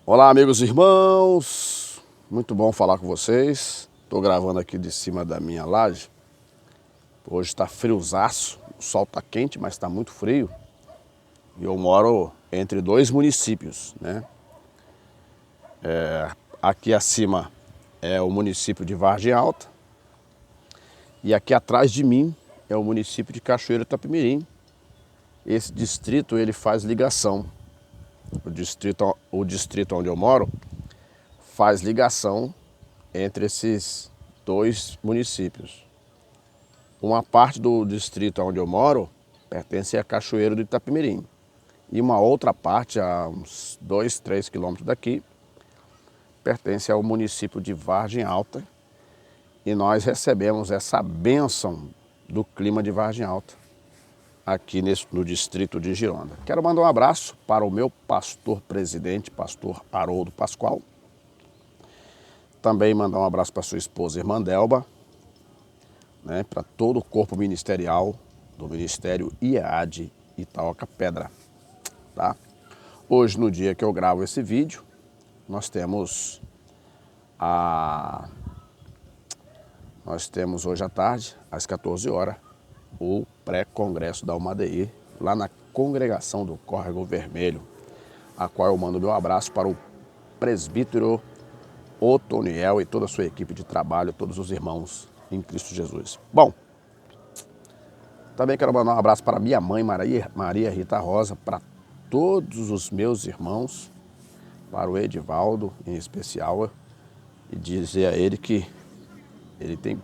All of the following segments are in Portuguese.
Olá, amigos e irmãos, muito bom falar com vocês. Estou gravando aqui de cima da minha laje. Hoje está friozaço, o sol está quente, mas está muito frio. E eu moro entre dois municípios, né? Aqui acima é o município de Vargem Alta e aqui atrás de mim é o município de Cachoeiro Itapemirim. Esse distrito ele faz ligação. O distrito onde eu moro faz ligação entre esses dois municípios. Uma parte do distrito onde eu moro pertence a Cachoeiro do Itapemirim. E uma outra parte, a uns 2, 3 quilômetros daqui, pertence ao município de Vargem Alta. E nós recebemos essa bênção do clima de Vargem Alta aqui no distrito de Gironda. Quero mandar um abraço para o meu pastor presidente, pastor Haroldo Pascoal. Também mandar um abraço para sua esposa, irmã Delba, né, para todo o corpo ministerial do Ministério IEAD Itaoca Pedra. Tá? Hoje, no dia que eu gravo esse vídeo, nós temos hoje à tarde, às 14 horas, o pré-congresso da UMADI, lá na congregação do Córrego Vermelho, a qual eu mando meu abraço para o presbítero Otoniel e toda a sua equipe de trabalho, todos os irmãos em Cristo Jesus. Bom, também quero mandar um abraço para minha mãe, Maria Rita Rosa, para todos os meus irmãos, para o Edivaldo em especial, e dizer a ele que ele tem...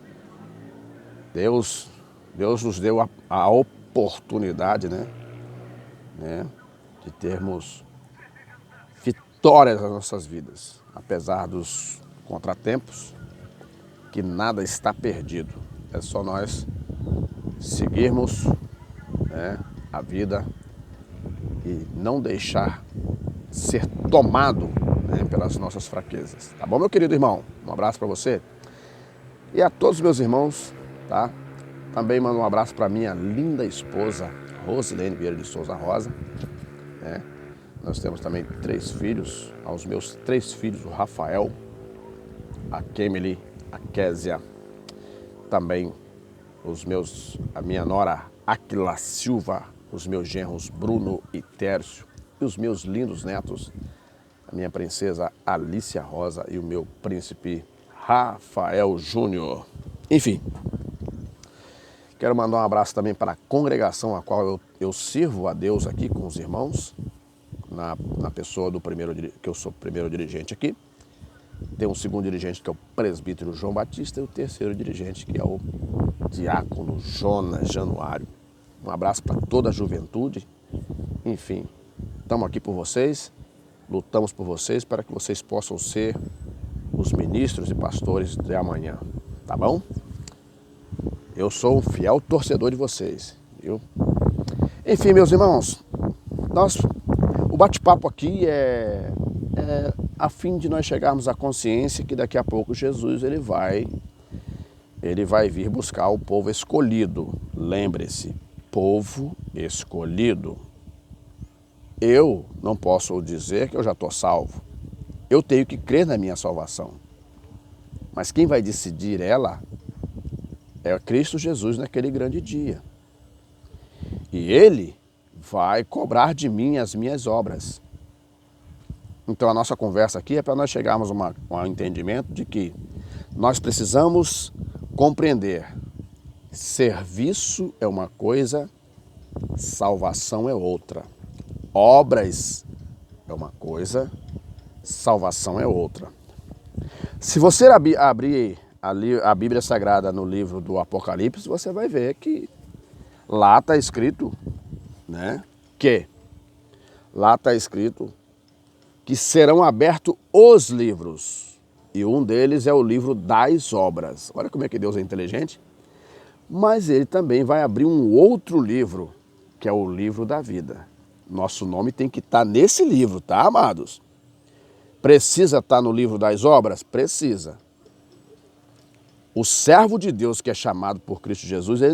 Deus nos deu a oportunidade, né, de termos vitórias nas nossas vidas, apesar dos contratempos, que nada está perdido. É só nós seguirmos, né, a vida e não deixar ser tomado, né, pelas nossas fraquezas. Tá bom, meu querido irmão? Um abraço para você e a todos os meus irmãos, tá? Também mando um abraço para minha linda esposa, Rosilene Vieira de Souza Rosa, né? Nós temos também 3 filhos, aos meus 3 filhos, o Rafael, a Kemily, a Késia, também a minha nora Aquila Silva, os meus genros Bruno e Tércio, e os meus lindos netos, a minha princesa Alicia Rosa e o meu príncipe Rafael Júnior. Enfim, quero mandar um abraço também para a congregação a qual eu sirvo a Deus aqui com os irmãos, na pessoa que eu sou primeiro dirigente aqui. Tem um segundo dirigente que é o presbítero João Batista e o terceiro dirigente que é o diácono Jonas Januário. Um abraço para toda a juventude. Enfim, estamos aqui por vocês, lutamos por vocês para que vocês possam ser os ministros e pastores de amanhã, tá bom? Eu sou um fiel torcedor de vocês, viu? Enfim, meus irmãos, o bate-papo aqui é a fim de nós chegarmos à consciência que daqui a pouco Jesus ele vai vir buscar o povo escolhido. Lembre-se, povo escolhido. Eu não posso dizer que eu já estou salvo. Eu tenho que crer na minha salvação. Mas quem vai decidir ela é Cristo Jesus naquele grande dia. E Ele vai cobrar de mim as minhas obras. Então a nossa conversa aqui é para nós chegarmos a um entendimento de que nós precisamos compreender: serviço é uma coisa, salvação é outra. Obras é uma coisa, salvação é outra. Se você abrir a Bíblia Sagrada no livro do Apocalipse, você vai ver que lá está escrito, né, que serão abertos os livros. E um deles é o livro das obras. Olha como é que Deus é inteligente. Mas ele também vai abrir um outro livro, que é o livro da vida. Nosso nome tem que estar nesse livro, tá, amados? Precisa estar no livro das obras? Precisa. O servo de Deus que é chamado por Cristo Jesus, ele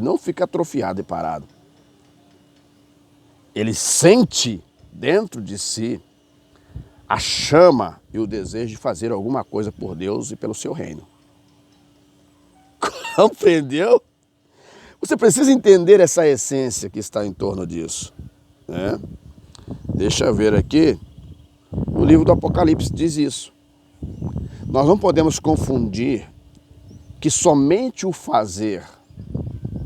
não fica atrofiado e parado. Ele sente dentro de si a chama e o desejo de fazer alguma coisa por Deus e pelo seu reino. Compreendeu? Você precisa entender essa essência que está em torno disso, né? Deixa eu ver aqui, no livro do Apocalipse diz isso. Nós não podemos confundir que somente o fazer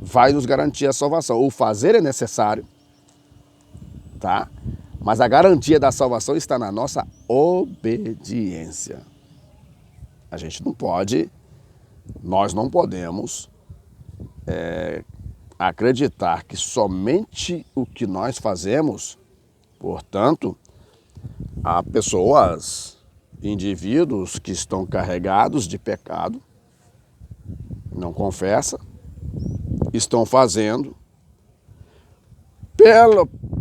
vai nos garantir a salvação. O fazer é necessário, tá? Mas a garantia da salvação está na nossa obediência. A gente não pode, nós não podemos acreditar que somente o que nós fazemos, portanto, há pessoas, indivíduos que estão carregados de pecado, não confessa, estão fazendo,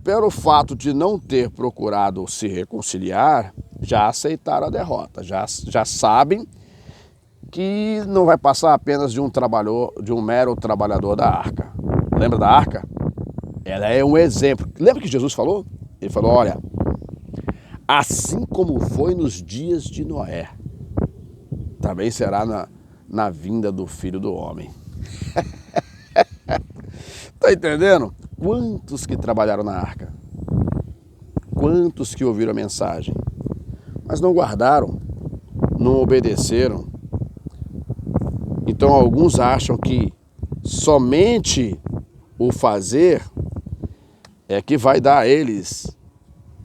pelo fato de não ter procurado se reconciliar, já aceitaram a derrota, já sabem que não vai passar apenas de um mero trabalhador da arca. Lembra da arca? Ela é um exemplo. Lembra que Jesus falou? Ele falou, olha, assim como foi nos dias de Noé, também será na vinda do Filho do Homem. Tá entendendo? Quantos que trabalharam na arca? Quantos que ouviram a mensagem? Mas não guardaram, não obedeceram. Então alguns acham que somente o fazer é que vai dar a eles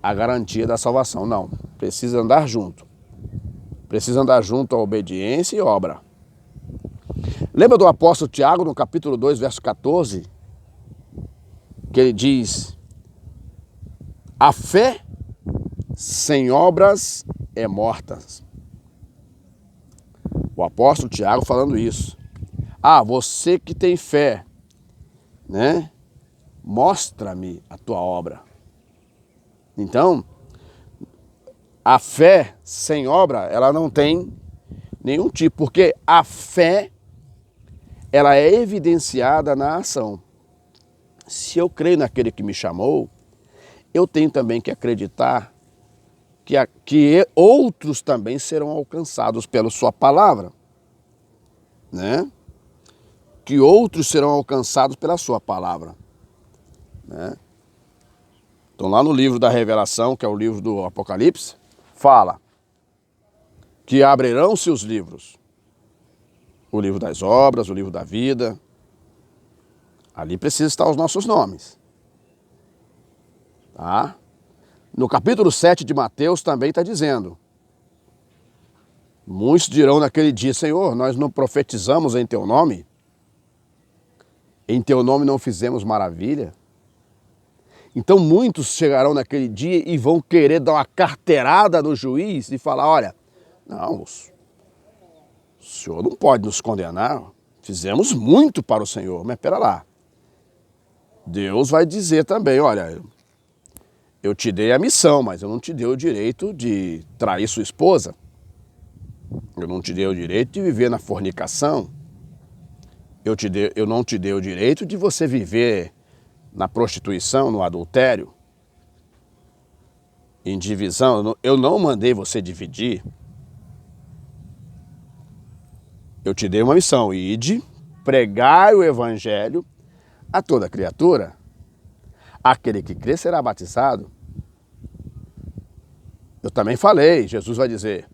a garantia da salvação. Não, precisa andar junto. Precisa andar junto a obediência e obra. Lembra do apóstolo Tiago, no capítulo 2, verso 14? Que ele diz, a fé sem obras é morta. O apóstolo Tiago falando isso. Ah, você que tem fé, né? Mostra-me a tua obra. Então, a fé sem obra, ela não tem nenhum tipo, porque a fé, ela é evidenciada na ação. Se eu creio naquele que me chamou, eu tenho também que acreditar que outros também serão alcançados pela sua palavra, né? Que outros serão alcançados pela sua palavra, né? Então lá no livro da Revelação, que é o livro do Apocalipse, fala que abrirão-se os livros. O livro das obras, o livro da vida. Ali precisa estar os nossos nomes, tá? No capítulo 7 de Mateus também está dizendo, muitos dirão naquele dia, Senhor, nós não profetizamos em teu nome? Em teu nome não fizemos maravilha? Então muitos chegarão naquele dia e vão querer dar uma carteirada no juiz e falar, olha, não, o senhor não pode nos condenar, fizemos muito para o Senhor, mas espera lá. Deus vai dizer também, olha, eu te dei a missão, mas eu não te dei o direito de trair sua esposa. Eu não te dei o direito de viver na fornicação. Eu não te dei o direito de você viver na prostituição, no adultério, em divisão. Eu não mandei você dividir. Eu te dei uma missão, ide, pregai o evangelho a toda criatura. Aquele que crê será batizado. Eu também falei, Jesus vai dizer,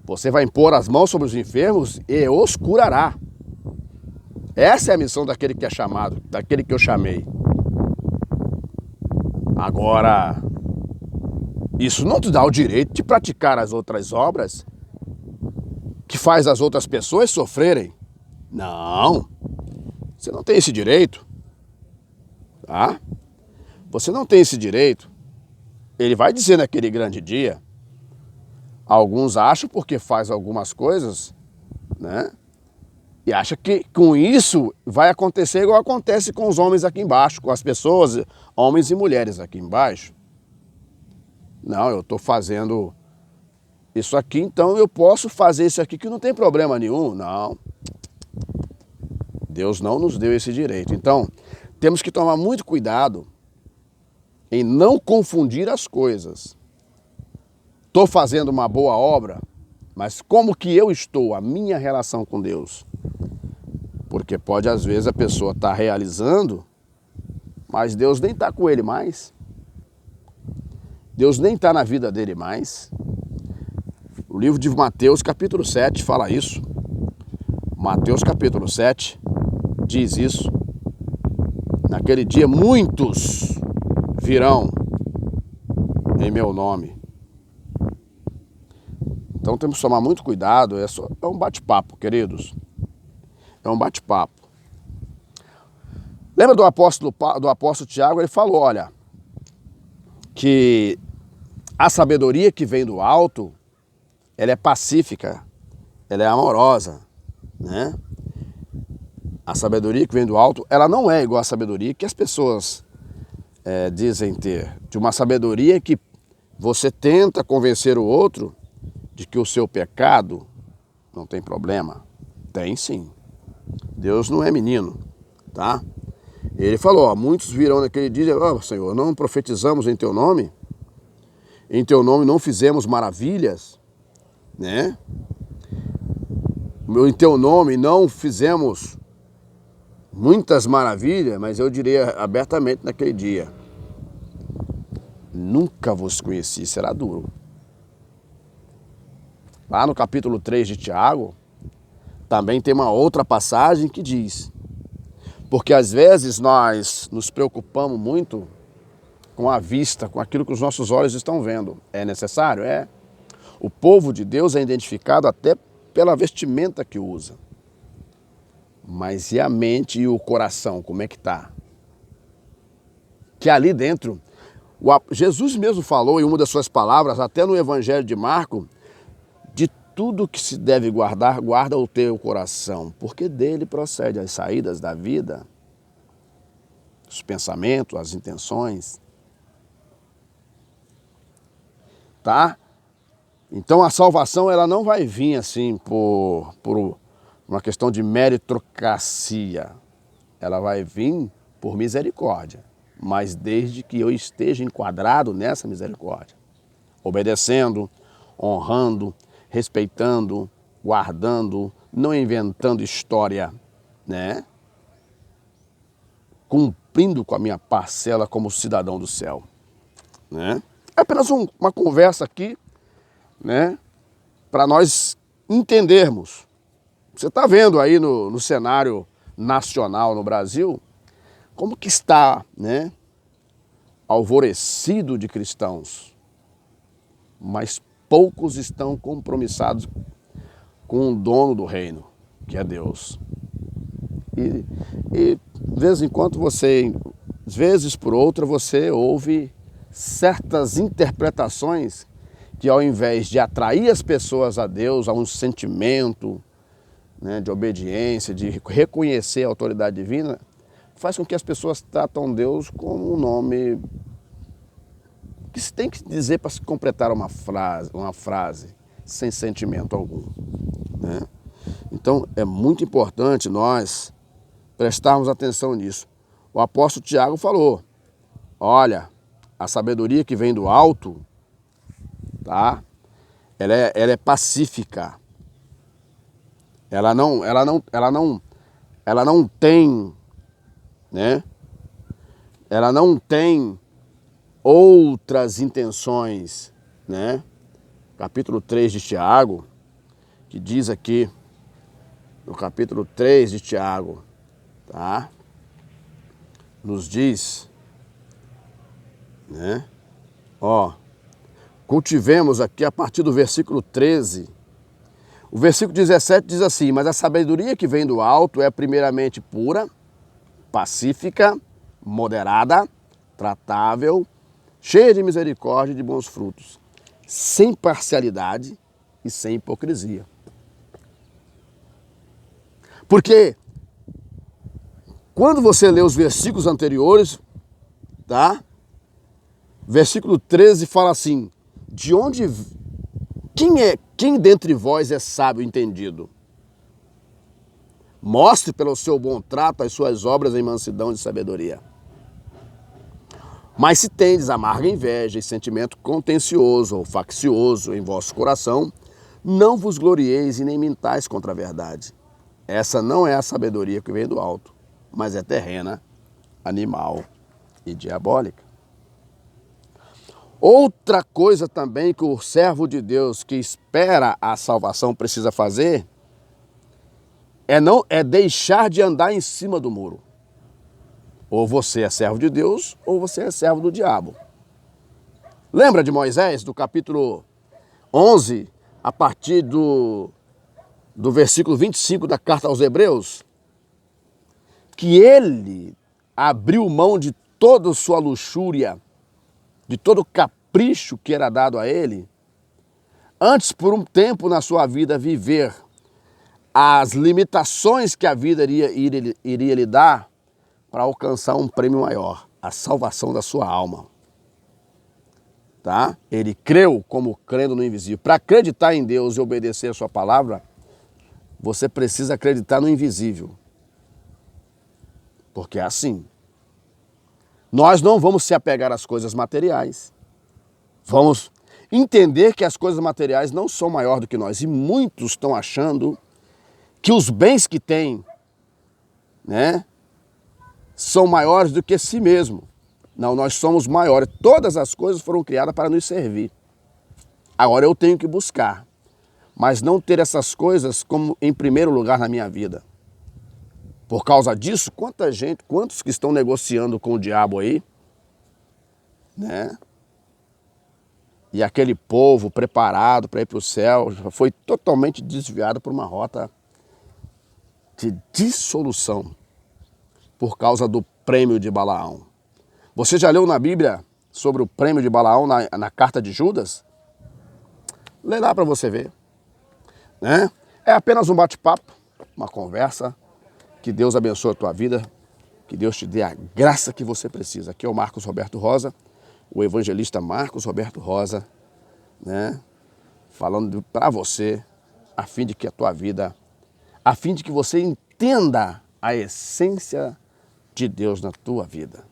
você vai impor as mãos sobre os enfermos e os curará. Essa é a missão daquele que é chamado, daquele que eu chamei. Agora, isso não te dá o direito de praticar as outras obras que faz as outras pessoas sofrerem. Não, você não tem esse direito, tá? Você não tem esse direito. Ele vai dizer naquele grande dia, alguns acham porque faz algumas coisas, né? E acha que com isso vai acontecer igual acontece com os homens aqui embaixo, com as pessoas, homens e mulheres aqui embaixo. Não, eu estou fazendo isso aqui, então eu posso fazer isso aqui que não tem problema nenhum. Não. Deus não nos deu esse direito. Então, temos que tomar muito cuidado em não confundir as coisas. estou fazendo uma boa obra, mas como que eu estou, a minha relação com Deus? Porque pode, às vezes, a pessoa estar realizando, mas Deus nem está com ele mais. Deus nem está na vida dele mais. O livro de Mateus, capítulo 7, fala isso. Mateus, capítulo 7, diz isso. Naquele dia, muitos virão em meu nome. Então temos que tomar muito cuidado. É um bate-papo, queridos. É um bate-papo. Lembra do apóstolo Tiago? Ele falou, olha, que a sabedoria que vem do alto, ela é pacífica, ela é amorosa, né? A sabedoria que vem do alto, ela não é igual à sabedoria que as pessoas dizem ter. De uma sabedoria que você tenta convencer o outro de que o seu pecado não tem problema. Tem sim. Deus não é menino, tá? Ele falou, ó, muitos virão naquele dia, ó, Senhor, não profetizamos em teu nome? Em teu nome não fizemos maravilhas, né? Em teu nome não fizemos muitas maravilhas, mas eu diria abertamente naquele dia, nunca vos conheci, será duro. Lá no capítulo 3 de Tiago, também tem uma outra passagem que diz, porque às vezes nós nos preocupamos muito com a vista, com aquilo que os nossos olhos estão vendo. É necessário? É. O povo de Deus é identificado até pela vestimenta que usa. Mas e a mente e o coração, como é que está? Que ali dentro, Jesus mesmo falou em uma das suas palavras, até no Evangelho de Marcos, de tudo que se deve guardar, guarda o teu coração, porque dele procede as saídas da vida, os pensamentos, as intenções. Tá? Então a salvação ela não vai vir assim por uma questão de meritocracia. Ela vai vir por misericórdia, mas desde que eu esteja enquadrado nessa misericórdia, obedecendo, honrando, respeitando, guardando, não inventando história, né? Cumprindo com a minha parcela como cidadão do céu, né? É apenas uma conversa aqui, né? Para nós entendermos. Você está vendo aí no cenário nacional no Brasil, como que está, né? Alvorecido de cristãos, mas poucos estão compromissados com o dono do reino, que é Deus. E de vez em quando vezes por outra, você ouve certas interpretações que ao invés de atrair as pessoas a Deus, a um sentimento, né, de obediência, de reconhecer a autoridade divina, faz com que as pessoas tratam Deus como um nome que se tem que dizer para se completar uma frase sem sentimento algum, né? Então é muito importante nós prestarmos atenção nisso. O apóstolo Tiago falou, olha, a sabedoria que vem do alto, tá? Ela é pacífica. Ela não tem, né? Ela não tem outras intenções, né? Capítulo 3 de Tiago, que diz aqui, no capítulo 3 de Tiago, tá? Nos diz, né? Ó, cultivemos aqui a partir do versículo 13. O versículo 17 diz assim, mas a sabedoria que vem do alto é primeiramente pura, pacífica, moderada, tratável, cheia de misericórdia e de bons frutos, sem parcialidade e sem hipocrisia. Porque quando você lê os versículos anteriores, tá? Versículo 13 fala assim, quem dentre vós é sábio e entendido? Mostre pelo seu bom trato as suas obras em mansidão de sabedoria. Mas se tendes amarga inveja e sentimento contencioso ou faccioso em vosso coração, não vos glorieis e nem mintais contra a verdade. Essa não é a sabedoria que vem do alto, mas é terrena, animal e diabólica. Outra coisa também que o servo de Deus que espera a salvação precisa fazer é deixar de andar em cima do muro. Ou você é servo de Deus, ou você é servo do diabo. Lembra de Moisés, do capítulo 11, a partir do versículo 25 da carta aos Hebreus? Que ele abriu mão de toda a sua luxúria, de todo o capricho que era dado a ele, antes por um tempo na sua vida viver as limitações que a vida iria lhe dar para alcançar um prêmio maior, a salvação da sua alma. Tá? Ele creu como crendo no invisível. Para acreditar em Deus e obedecer a sua palavra, você precisa acreditar no invisível. Porque é assim. Nós não vamos se apegar às coisas materiais. Vamos entender que as coisas materiais não são maiores do que nós. E muitos estão achando que os bens que têm, né, são maiores do que si mesmo. Não, nós somos maiores. Todas as coisas foram criadas para nos servir. Agora eu tenho que buscar, mas não ter essas coisas como em primeiro lugar na minha vida. Por causa disso, quantos que estão negociando com o diabo aí, né? E aquele povo preparado para ir para o céu foi totalmente desviado por uma rota de dissolução por causa do prêmio de Balaão. Você já leu na Bíblia sobre o prêmio de Balaão na carta de Judas? Lê lá para você ver, né? É apenas um bate-papo, uma conversa. Que Deus abençoe a tua vida, que Deus te dê a graça que você precisa. Aqui é o Marcos Roberto Rosa, o evangelista Marcos Roberto Rosa, né? Falando para você, a fim de que a tua vida, a fim de que você entenda a essência de Deus na tua vida.